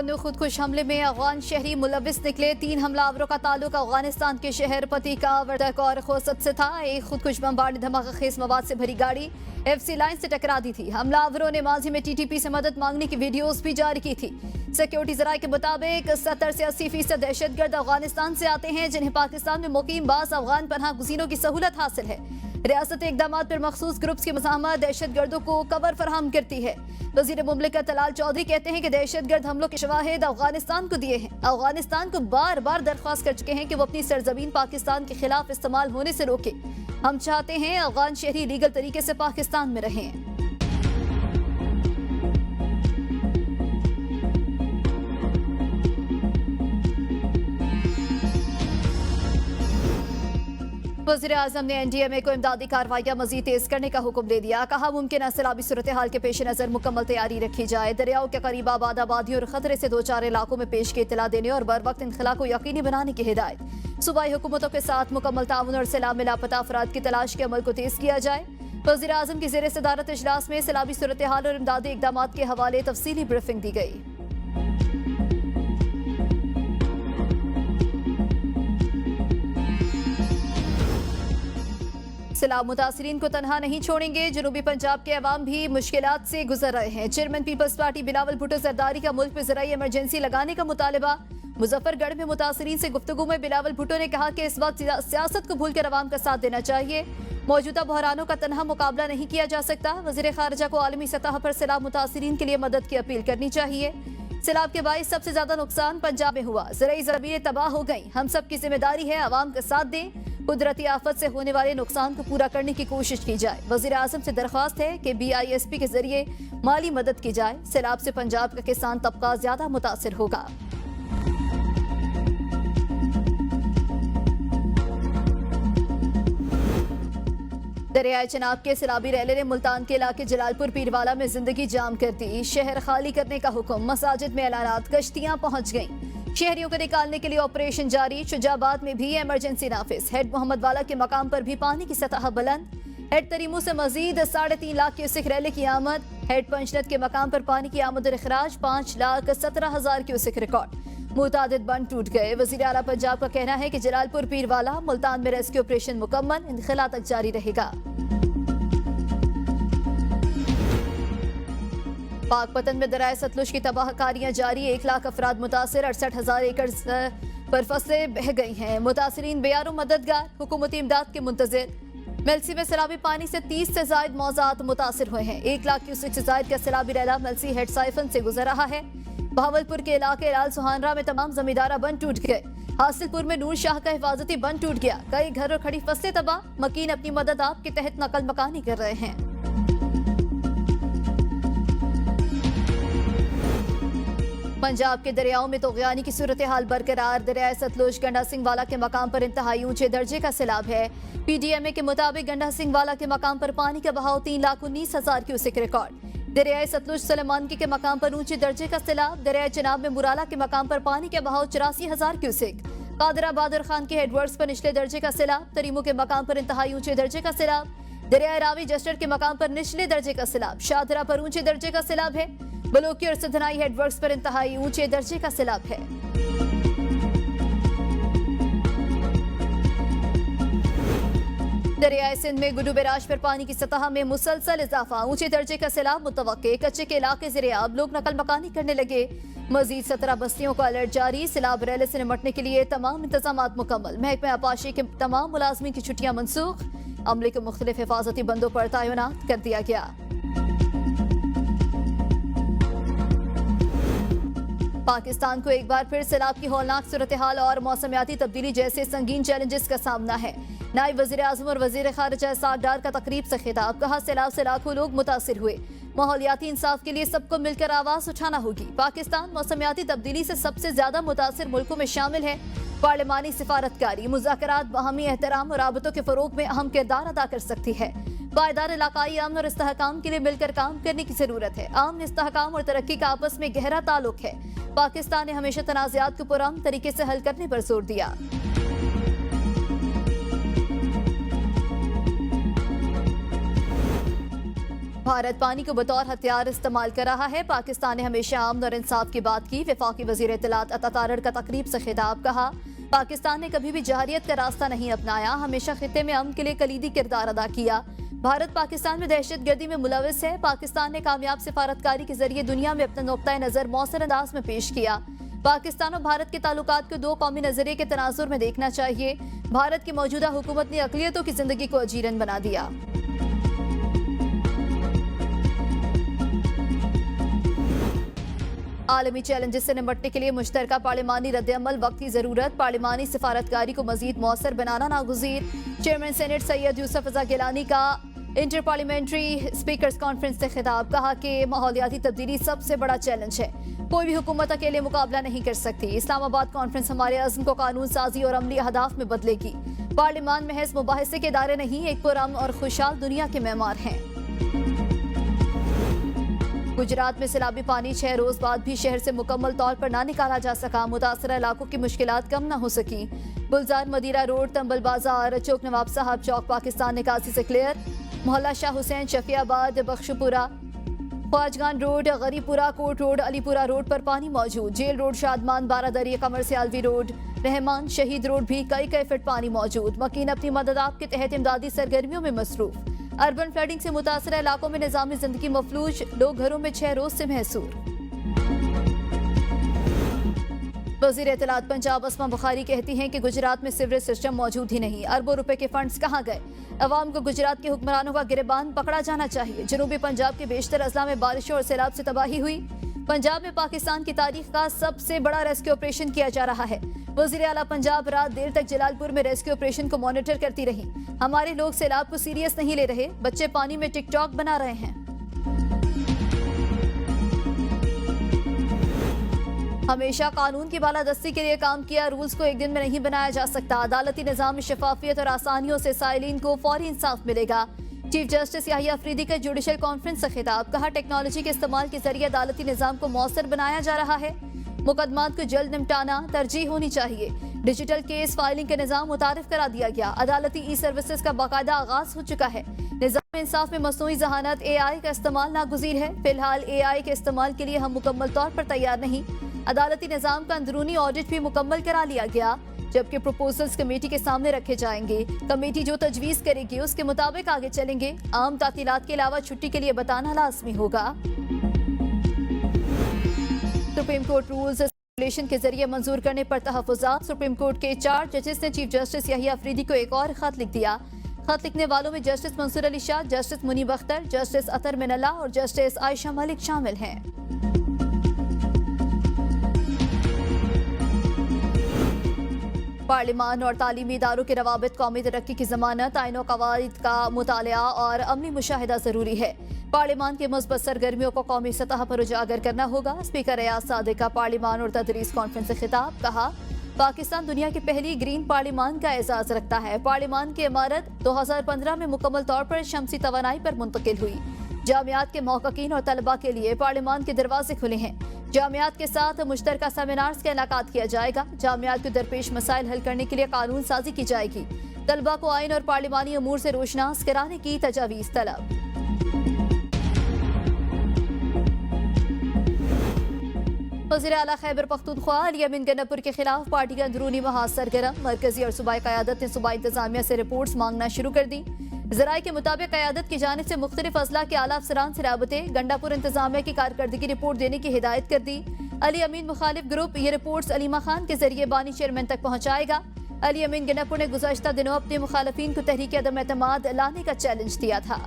पन्नू खुदकुश हमले में अफगान शहरी मुलविस निकले। 3 हमलावरों का ताल्लुक अफगानिस्तान के शहर पतिका, वर्दक और खोसत से था। एक खुदकुश बमबार ने धमाकेखेज मवाद से भरी गाड़ी FC लाइन से टकरा दी थी। हमलावरों ने माजी में TTP से मदद मांगने की वीडियोस भी जारी की थी। सिक्योरिटी जराये के मुताबिक 70 से 80% दहशतगर्द अफगानिस्तान से आते हैं, जिन्हें पाकिस्तान में मुकीम बास अफगान पनाह गुज़ीरों की सहूलत हासिल है। रियासती इकदाम पर मखसूस ग्रुप्स की मज़ाहमत दहशतगर्दों को कवर फराहम करती है। वज़ीर मुमलिकत तलाल चौधरी कहते हैं कि दहशतगर्द हमलों के शवाहिद अफगानिस्तान को दिए हैं। अफगानिस्तान को बार बार दरख्वास्त कर चुके हैं कि वो अपनी सरजमीन पाकिस्तान के खिलाफ इस्तेमाल होने से रोके। हम चाहते हैं अफगान शहरी लीगल तरीके से पाकिस्तान में रहें। वज़ीर आज़म ने NDMA को इमदादी कार्रवाइयाँ मजीद तेज करने का हुक्म दे दिया। कहा मुमकिन सैलाबी सूरत हाल के पेश नज़र मुकम्मल तैयारी रखी जाए। दरियाओं के करीब आबाद आबादी और खतरे से 2-4 इलाकों में पेश की इतला देने और बर वक्त इनखला को यकीनी बनाने की हिदायत। सूबाई हुकूमतों के साथ मुकम्मल ताउन और सैलाब में लापता अफराद की तलाश के अमल को तेज किया जाए। वज़ीर आज़म की ज़ेर सदारत इजलास में सैलाबी सूरत हाल और इमदादी इकदाम के हवाले तफसीली ब्रीफिंग दी गई। सैलाब मुतासिरीन को तनहा नहीं छोड़ेंगे। जनूबी पंजाब के अवाम भी मुश्किलात से गुजर रहे हैं। Chairman Peoples Party Bilawal Bhutto Zardari का मुल्क में ज़राई इमरजेंसी लगाने का मुतालबा। मुजफ्फरगढ़ में मुतासिरीन से गुफ्तगू में बिलावल भुट्टो ने कहा कि इस वक्त सियासत को भूलकर अवाम का साथ देना चाहिए। मौजूदा बहरानों का तनहा मुकाबला नहीं किया जा सकता। वज़ीर खारजा को आलमी सतह पर सैलाब मुतासिरीन के लिए मदद की अपील करनी चाहिए। सैलाब के बाइस सबसे ज्यादा नुकसान पंजाब में हुआ। ज़राई ज़मीनें तबाह हो गई। हम सब की जिम्मेदारी है अवाम का साथ दें। कुदरती आफत से होने वाले नुकसान को पूरा करने की कोशिश की जाए। वज़ीर आज़म से दरख्वास्त है कि BISP के जरिए माली मदद की जाए। सैलाब से पंजाब का किसान तबका ज्यादा मुतासिर होगा। दरियाए चनाब के सैलाबी रैले ने मुल्तान के इलाके जलालपुर पीरवाला में जिंदगी जाम कर दी। शहर खाली करने का हुक्म, मसाजिद में ऐलानात, कश्तियां पहुंच गईं। शहरियों को निकालने के लिए ऑपरेशन जारी। शुजाबाद में भी इमरजेंसी नाफिज। हेड मोहम्मद वाला के मकाम पर भी पानी की सतह बुलंद। हेड तरीमू से मजीद 3.5 लाख क्यूसेक रैले की आमद। हेड पंचनद के मकाम पर पानी की आमद और अखराज 5,17,000 क्यूसेक रिकॉर्ड। मुतादिद बंद टूट गए। वज़ीर आला पंजाब का कहना है कि जलालपुर पीरवाला मुल्तान में रेस्क्यू ऑपरेशन मुकम्मल, इंखला तक जारी रहेगा। पाकपतन में दरियाए सतलुज की तबाहकारियां जारी। 1 लाख अफराद मुतासिर। 68,000 एकड़ पर फसलें बह गई हैं। मुतासिरीन बेयारो मददगार, हुकूमती इमदाद के मुंतजिर। मेलसी में सैलाबी पानी से 30 से जायद मौजात मुतासिर हुए हैं। 1 लाख क्यूसेक से जायद का सैलाबी रैला मेलसी हेड साइफन से गुजर रहा है। बहावलपुर के इलाके लाल सुहानरा में तमाम जमींदारा बंद टूट गए। हासिलपुर में नूर शाह का हिफाजती बंद टूट गया। कई घर और खड़ी फसलें तबाह। मकीन अपनी मदद आप के तहत नकल मकानी कर रहे हैं। पंजाब के दरियाओं में तोग़यानी की सूरत हाल बरकरार। दरियाए सतलुज गंडा सिंह वाला के मकाम पर इंतहाई ऊंचे दर्जे का सैलाब है। PDMA के मुताबिक गंडा सिंह वाला के मकाम पर पानी का बहाव 3,19,000 क्यूसेक रिकॉर्ड। दरियाए सतलुज सलेमानकी के मकाम पर ऊंचे दर्जे का सैलाब। दरियाए चनाब में मुराला के मकाम पर पानी का बहाव 84,000 क्यूसेक। कादराबाद और खान के हेडवर्ड्स पर निचले दर्जे का सैलाब। तरीमू के मकाम पर इंतहाई ऊंचे दर्जे का सैलाब। दरियाए रावी जस्टर के मकाम पर निचले दर्जे का सैलाब। शाहदरा पर ऊंचे दर्जे का सैलाब है। बलोकी और सिद्धनाई हेडवर्क्स पर इंतहाई ऊंचे दर्जे का सैलाब है। दरियाए सिंध में गुडू बैराज पर पानी की सतह में मुसलसल इजाफा। ऊंचे दर्जे का सैलाब मुतवक्के। कच्चे के इलाके ज़ेर-ए-आब, लोग नकल मकानी करने लगे। मजीद 17 बस्तियों का अलर्ट जारी। सैलाब रैले से निमटने के लिए तमाम इंतजामात मुकम्मल। महकमा आपाशी के तमाम मुलाजमीन की छुट्टियां मनसूख। अमले को मुख्तलिफ हिफाजती बंदों पर तैनात कर दिया गया। पाकिस्तान को एक बार फिर सैलाब की हौलनाक सूरत हाल और मौसमियाती तब्दीली जैसे संगीन चैलेंजेस का सामना है। नायब वज़ीर आज़म और वज़ीर खारजा इसहाक डार का तकरीब से खिताब। कहा सैलाब से लाखों लोग मुतासिर हुए। माहौलियाती इंसाफ के लिए सबको मिलकर आवाज उठाना होगी। पाकिस्तान मौसमियाती तब्दीली से सबसे ज्यादा मुतासिर मुल्कों में शामिल है। पार्लिमानी सिफारतकारी, मुज़ाकरात, बाहमी एहतराम और राबतों के फरोग में अहम किरदार अदा कर सकती है। पायदार इलाकाई अमन और इस्तेहकाम के लिए मिलकर काम करने की जरूरत है। अमन, इस्तेहकाम और तरक्की का आपस में गहरा ताल्लुक है। पाकिस्तान ने हमेशा तनाज़ात को पुरअमन तरीके से हल करने पर जोर दिया। भारत पानी को बतौर हथियार इस्तेमाल कर रहा है। पाकिस्तान ने हमेशा अमन और इंसाफ की बात की। वफाकी वजीर इत्तलात अता तारड़ का तकरीब से खिताब। कहा, पाकिस्तान ने कभी भी जहरियत का रास्ता नहीं अपनाया, हमेशा खित्ते में अमन के लिए कलीदी किरदार अदा किया। भारत पाकिस्तान में दहशतगर्दी में मुलविस है। पाकिस्तान ने कामयाब सिफारतकारी के जरिए दुनिया में अपना नुक्ता नजर मौसर अंदाज में पेश किया। पाकिस्तान और भारत के ताल्लुकात को दो कौमी नजरिए के तनाजुर में देखना चाहिए। भारत की मौजूदा हुकूमत ने अकलियतों की जिंदगी को अजीरन बना दिया। आलमी चैलेंजेस से निपटने के लिए मुश्तरका पार्लिमानी रद्द-ए-अमल वक्त की जरूरत। पार्लिमानी सिफारतकारी को मजीद मौसर बनाना नागुज़ीर। चेयरमैन सेनेट सैयद यूसुफ रज़ा गिलानी का इंटर पार्लियामेंट्री स्पीकर्स कॉन्फ्रेंस से खिताब। कहा कि माहौलियाती तब्दीली सबसे बड़ा चैलेंज है, कोई भी हुकूमत अकेले मुकाबला नहीं कर सकती। इस्लामाबाद कॉन्फ्रेंस हमारे अज़्म को कानून साजी और अमली अहदाफ में बदलेगी। पार्लिमान महज मुबाहिसे के दायरे नहीं, एक पुरअमन और खुशहाल दुनिया के मेहमान हैं। गुजरात में सैलाबी पानी 6 रोज बाद भी शहर से मुकम्मल तौर पर ना निकाला जा सका। मुतासरा इलाकों की मुश्किलात कम न हो सकी। गुलजार मदीरा रोड, तंबल बाजार, चौक नवाब साहब चौक पाकिस्तान निकासी से क्लियर। मोहल्ला Shah Hussain, Shafiabad, Bakhshpura, Khwajgan road, Garipura, Kot road, Alipura road पर पानी मौजूद। जेल रोड, शादमान, बारादरी, कमर से आलवी रोड, रहमान शहीद रोड भी कई फीट पानी मौजूद। मकीन अपनी मदद आपके तहत इमदादी सरगर्मियों में मसरूफ। अर्बन फ्लडिंग से मुतासरा इलाकों में निजामी जिंदगी मफलूज, लोग घरों में 6 रोज से महसूर। वजीर इत्तलात पंजाब अस्मा बुखारी कहती हैं कि गुजरात में सीवरेज सिस्टम मौजूद ही नहीं। अरबों रुपए के फंड्स कहाँ गए? अवाम को गुजरात के हुक्मरानों का गिरबान पकड़ा जाना चाहिए। जनूबी पंजाब के बेशतर अजला में बारिशों और सैलाब से तबाही हुई। पंजाब में पाकिस्तान की तारीख का सबसे बड़ा रेस्क्यू ऑपरेशन किया जा रहा है। वजीर आला पंजाब रात देर तक जलालपुर में रेस्क्यू ऑपरेशन को मॉनिटर करती रही। हमारे लोग सैलाब को सीरियस नहीं ले रहे, बच्चे पानी में टिकटॉक बना रहे हैं। हमेशा कानून की बालादस्ती के लिए काम किया, रूल्स को एक दिन में नहीं बनाया जा सकता। अदालती निजाम में शफाफियत और आसानियों से साइलिन को फौरी इंसाफ मिलेगा। चीफ जस्टिस याहिया अफरीदी का जुडिशल कॉन्फ्रेंस से खिताब। कहा, टेक्नोलॉजी के इस्तेमाल के जरिए अदालती निजाम को मौसर बनाया जा रहा है। मुकदमात को जल्द निपटाना तरजीह होनी चाहिए। डिजिटल केस फाइलिंग का निजाम मुतारिफ करा दिया गया। अदालती ई सर्विसेज का बाकायदा आगाज हो चुका है। निजाम इंसाफ में मसनूई जहानत AI का इस्तेमाल नागुज़ीर है। फिलहाल AI के इस्तेमाल के लिए हम मुकम्मल तौर पर तैयार नहीं। अदालती निजाम का अंदरूनी ऑडिट भी मुकम्मल करा लिया गया, जबकि प्रपोजल्स कमेटी के सामने रखे जाएंगे। कमेटी जो तजवीज़ करेगी उसके मुताबिक आगे चलेंगे। आम तातीलात के अलावा छुट्टी के लिए बताना लाजमी होगा। सुप्रीम कोर्ट रूल्स रेगुलेशन के जरिए मंजूर करने पर तहफ़्फ़ुज़ात। सुप्रीम कोर्ट के 4 जजेस ने चीफ जस्टिस याहिया अफरीदी को एक और खत लिख दिया। खत लिखने वालों में justice Mansoor Ali Shah, justice Munib Akhtar, justice Athar Minallah और जस्टिस आयशा मलिक शामिल हैं। पार्लिमान और तालीमी इदारों के रवाबित कौमी तरक्की की जमानत, आईन और कवायद का मुतालिया और अमली मुशाहिदा जरूरी है। पार्लिमान के मुस्बत सरगर्मियों को कौमी सतह पर उजागर करना होगा। स्पीकर रियाज सादिक का पार्लिमान और तदरीस कॉन्फ्रेंस से खिताब। कहा, पाकिस्तान दुनिया की पहली ग्रीन पार्लिमान का एजाज रखता है। पार्लिमान की इमारत 2015 में मुकम्मल तौर पर शमसी तवानाई पर मुंतकिल हुई। जामियात के महक़क़ीन और तलबा के लिए पार्लिमान के दरवाजे खुले हैं। जामियात के साथ मुश्तरका सेमिनार्स का इनेकाद किया जाएगा। जामियात को दरपेश मसाइल हल करने के लिए कानून साजी की जाएगी। तलबा को आइन और पार्लिमानी अमूर से रोशनास कराने की तजावीज़ तलब। वज़ीर आला खैबर पख्तूनख्वा अली अमीन गन्नपुर के खिलाफ पार्टी के अंदरूनी महाज सरगर्म। मरकजी और सूबाई क़यादत ने सूबाई इंतजामिया से रिपोर्ट्स मांगना शुरू कर दी। ज़राए के मुताबिक क़यादत की जानिब से मुख्तलिफ अज़ला के आला अफसरान से राबते, गंडापुर इंतजामिया की कारकर्दगी रिपोर्ट देने की हिदायत कर दी। अली अमीन मुखालिफ ग्रुप ये रिपोर्ट्स अलीमा खान के जरिए बानी चेयरमैन तक पहुँचाएगा। अली अमीन गन्नपुर ने गुज़श्ता दिनों अपने मुखालफिन को तहरीक अदम एतमाद लाने का चैलेंज दिया था।